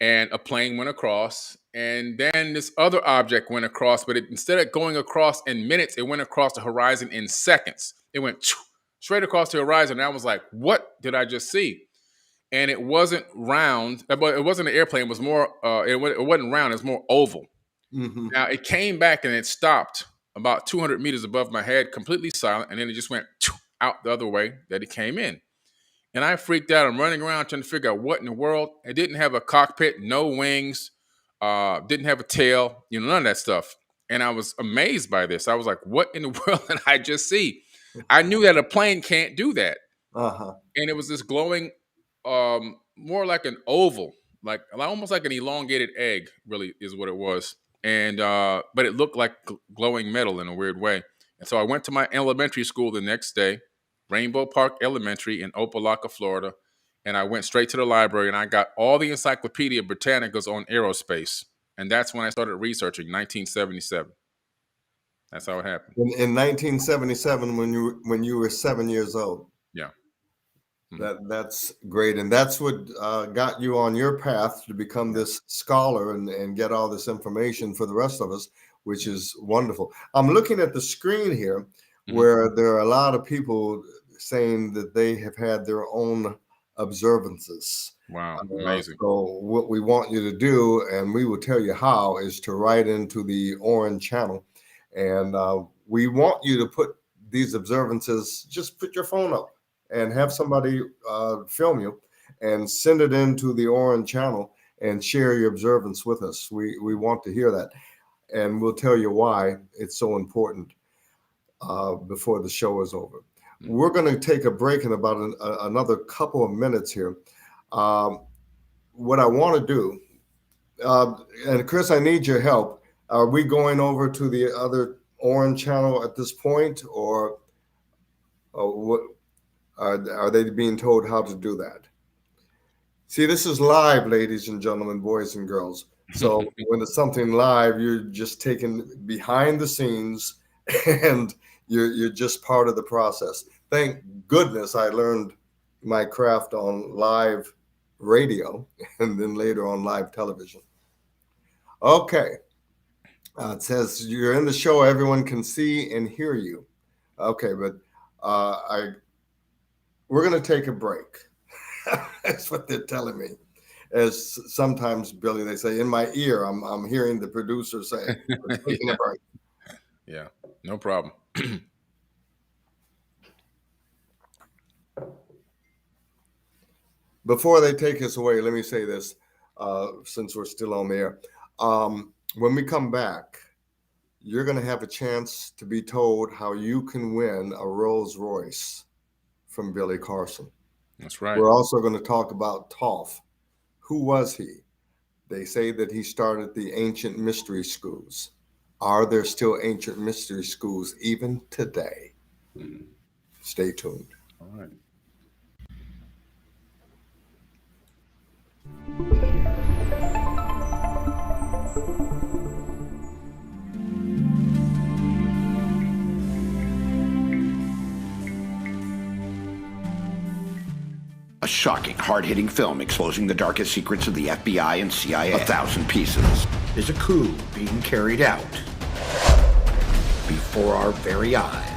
and a plane went across, and then this other object went across, but instead of going across in minutes, it went across the horizon in seconds. It went straight across the horizon, and I was like, what did I just see? And it wasn't round, but it wasn't an airplane. It was more, it wasn't round, it was more oval. Now, it came back, and it stopped about 200 meters above my head, completely silent, and then it just went out the other way that it came in. And I freaked out. I'm running around trying to figure out what in the world. It didn't have a cockpit, no wings, didn't have a tail, none of that stuff. And I was amazed by this. I was like, what in the world did I just see? I knew that a plane can't do that. And it was this glowing, more like an oval, like almost like an elongated egg, really is what it was. And but it looked like glowing metal in a weird way. And so I went to my elementary school the next day, Rainbow Park Elementary in Opelika, Florida, and I went straight to the library and I got all the Encyclopedia Britannicas on aerospace. And that's when I started researching, 1977. That's how it happened. In 1977, when you were 7 years old. Yeah. That's great. And that's what got you on your path to become this scholar and get all this information for the rest of us, which is wonderful. I'm looking at the screen here where there are a lot of people saying that they have had their own observances. Wow, amazing. So what we want you to do, and we will tell you how, is to write into the orange channel. And we want you to put these observances, just put your phone up and have somebody film you and send it into the orange channel and share your observance with us. We want to hear that. And we'll tell you why it's so important before the show is over. We're going to take a break in about another couple of minutes here. What I want to do, and Chris, I need your help. Are we going over to the other orange channel at this point, or what? Are they being told how to do that? See, this is live, ladies and gentlemen, boys and girls. So when it's something live, you're just taken behind the scenes and you're just part of the process. Thank goodness I learned my craft on live radio and then later on live television. Okay. It says you're in the show. Everyone can see and hear you. Okay, but we're going to take a break. That's what they're telling me. As sometimes, Billy, they say in my ear, I'm hearing the producer say, "We're taking a break." Yeah, no problem. Before they take us away, let me say this, since we're still on the air. When we come back, you're going to have a chance to be told how you can win a Rolls Royce from Billy Carson. That's right. We're also going to talk about Toph. Who was he? They say that he started the ancient mystery schools. Are there still ancient mystery schools even today? Stay tuned. All right. A shocking, hard-hitting film exposing the darkest secrets of the FBI and CIA. 1,000 pieces. There's a coup being carried out before our very eyes.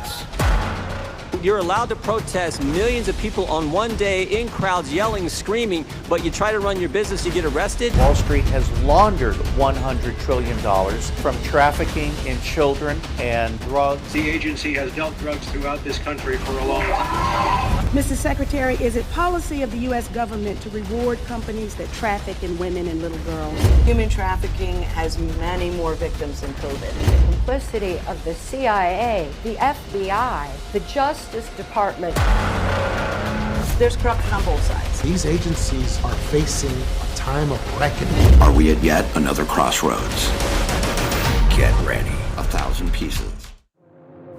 You're allowed to protest, millions of people on one day in crowds yelling, screaming, but you try to run your business, you get arrested. Wall Street has laundered $100 trillion from trafficking in children and drugs. The agency has dealt drugs throughout this country for a long time. Mr. Secretary, is it policy of the U.S. government to reward companies that traffic in women and little girls? Human trafficking has many more victims than COVID. The complicity of the CIA, the FBI, the Justice Department. There's corruption on both sides. These agencies are facing a time of reckoning. Are we at yet another crossroads? Get ready. 1,000 pieces.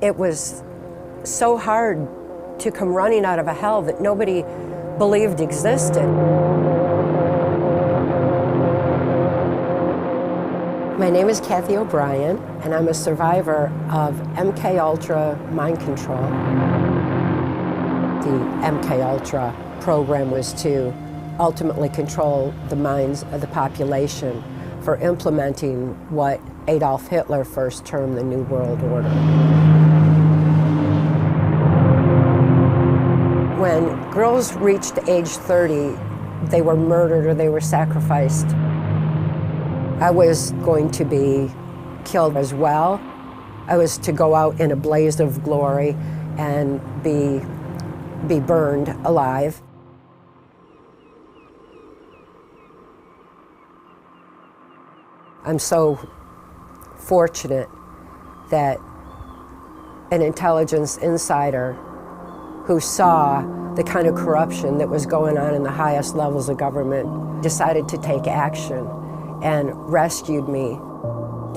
It was so hard to come running out of a hell that nobody believed existed. My name is Kathy O'Brien, and I'm a survivor of MK Ultra mind control. The MK Ultra program was to ultimately control the minds of the population for implementing what Adolf Hitler first termed the New World Order. When girls reached age 30, they were murdered or they were sacrificed. I was going to be killed as well. I was to go out in a blaze of glory and be burned alive. I'm so fortunate that an intelligence insider who saw the kind of corruption that was going on in the highest levels of government decided to take action and rescued me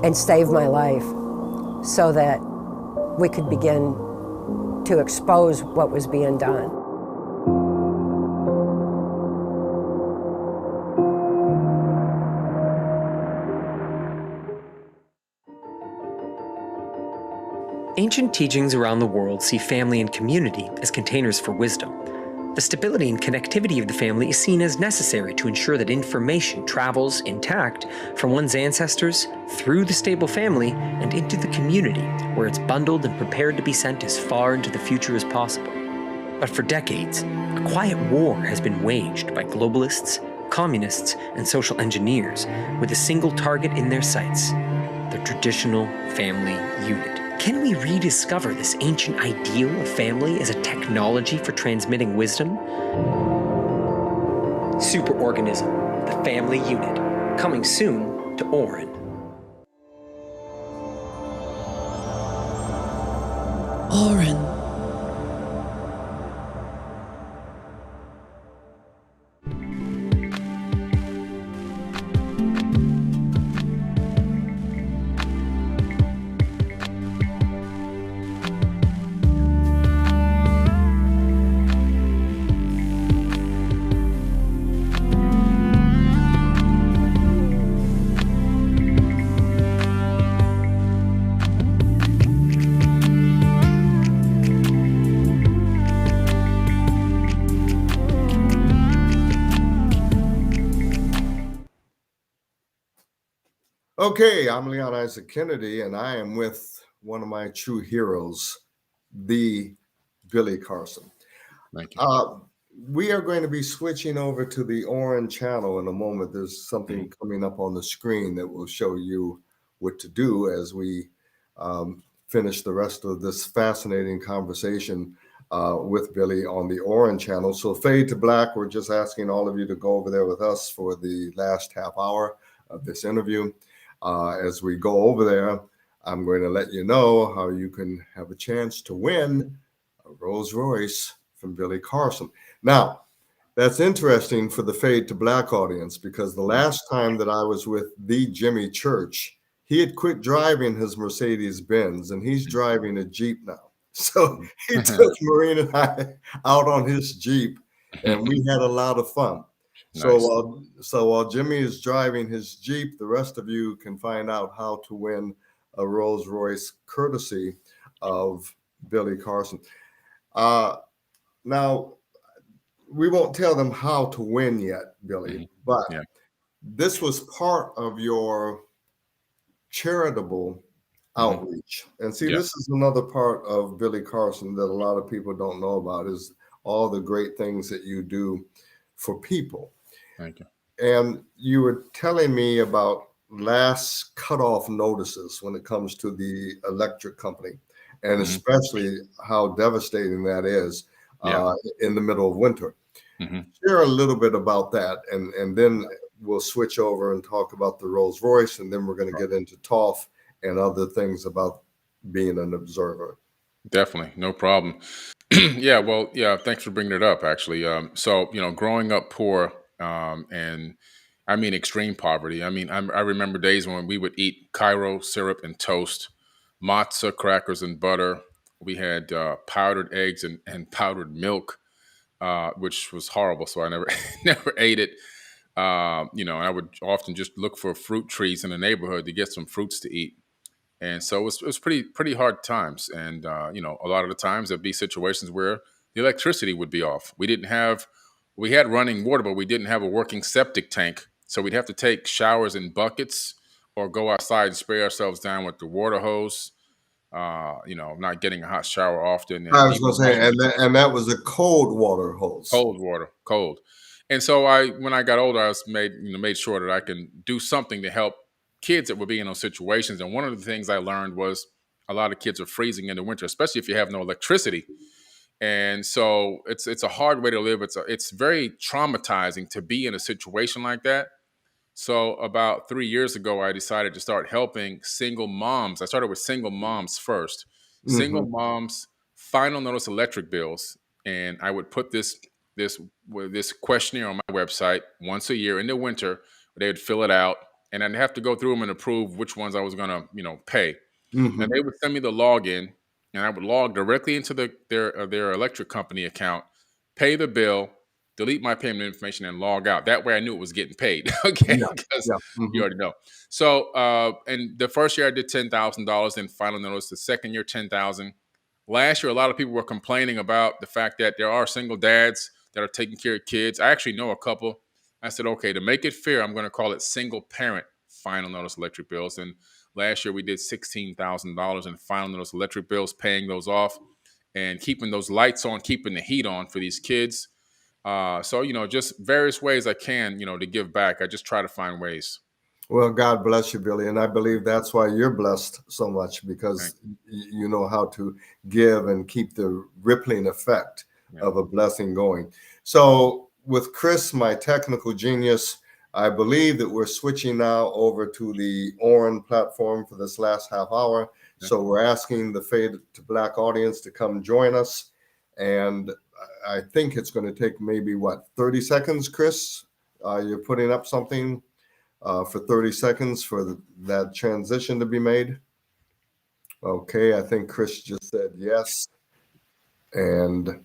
and saved my life so that we could begin to expose what was being done. Ancient teachings around the world see family and community as containers for wisdom. The stability and connectivity of the family is seen as necessary to ensure that information travels intact from one's ancestors through the stable family and into the community, where it's bundled and prepared to be sent as far into the future as possible. But for decades, a quiet war has been waged by globalists, communists, and social engineers with a single target in their sights: the traditional family unit. Can we rediscover this ancient ideal of family as a technology for transmitting wisdom? Superorganism, the family unit, coming soon to Orin. Orin. Okay, I'm Leon Isaac Kennedy, and I am with one of my true heroes, the Billy Carson. Thank you. we are going to be switching over to the orange channel in a moment. There's something coming up on the screen that will show you what to do as we finish the rest of this fascinating conversation with Billy on the orange channel. So fade to black. We're just asking all of you to go over there with us for the last half hour of this interview. As we go over there, I'm going to let you know how you can have a chance to win a Rolls Royce from Billy Carson. Now, that's interesting for the fade to black audience, because the last time that I was with the Jimmy Church, he had quit driving his Mercedes Benz and he's driving a Jeep now. So he took Maureen and I out on his Jeep and we had a lot of fun. Nice. So while Jimmy is driving his Jeep, the rest of you can find out how to win a Rolls Royce courtesy of Billy Carson. Now, we won't tell them how to win yet, Billy, but this was part of your charitable outreach. And see, this is another part of Billy Carson that a lot of people don't know about, is all the great things that you do for people. Thank you. And you were telling me about last cutoff notices when it comes to the electric company, and especially how devastating that is in the middle of winter. Share a little bit about that, and then we'll switch over and talk about the Rolls Royce, and then we're going to get into TOF and other things about being an observer. Definitely, no problem. Thanks for bringing it up, actually. So, growing up poor, and I mean extreme poverty. I mean, I remember days when we would eat Cairo syrup and toast, matzah crackers and butter. We had powdered eggs and powdered milk, which was horrible. So I never ate it. And I would often just look for fruit trees in the neighborhood to get some fruits to eat. And so it was pretty hard times. And, a lot of the times there'd be situations where the electricity would be off. We had running water, but we didn't have a working septic tank. So we'd have to take showers in buckets or go outside and spray ourselves down with the water hose. Not getting a hot shower often. I was going to say, and that was a cold water hose. Cold water, cold. And so when I got older, I was made sure that I can do something to help kids that would be in those situations. And one of the things I learned was a lot of kids are freezing in the winter, especially if you have no electricity. And so it's a hard way to live. It's very traumatizing to be in a situation like that. So about 3 years ago, I decided to start helping single moms. I started with single moms first. Single moms, final notice electric bills. And I would put this questionnaire on my website once a year in the winter. They would fill it out, and I'd have to go through them and approve which ones I was going to, pay. And they would send me the login, and I would log directly into their electric company account, pay the bill, delete my payment information, and log out. That way I knew it was getting paid. Okay. Because you already know. So, and the first year I did $10,000 in final notice. The second year, $10,000. Last year, a lot of people were complaining about the fact that there are single dads that are taking care of kids. I actually know a couple. I said, okay, to make it fair, I'm going to call it single parent final notice electric bills. And last year we did $16,000 in final notice electric bills, paying those off and keeping those lights on, keeping the heat on for these kids. So, just various ways I can, to give back. I just try to find ways. Well, God bless you, Billy. And I believe that's why you're blessed so much, because you know how to give and keep the rippling effect of a blessing going. So with Chris, my technical genius, I believe that we're switching now over to the Oren platform for this last half hour. So we're asking the Fade to Black audience to come join us. And I think it's going to take maybe, 30 seconds, Chris? You're putting up something for 30 seconds for that transition to be made. Okay, I think Chris just said yes. And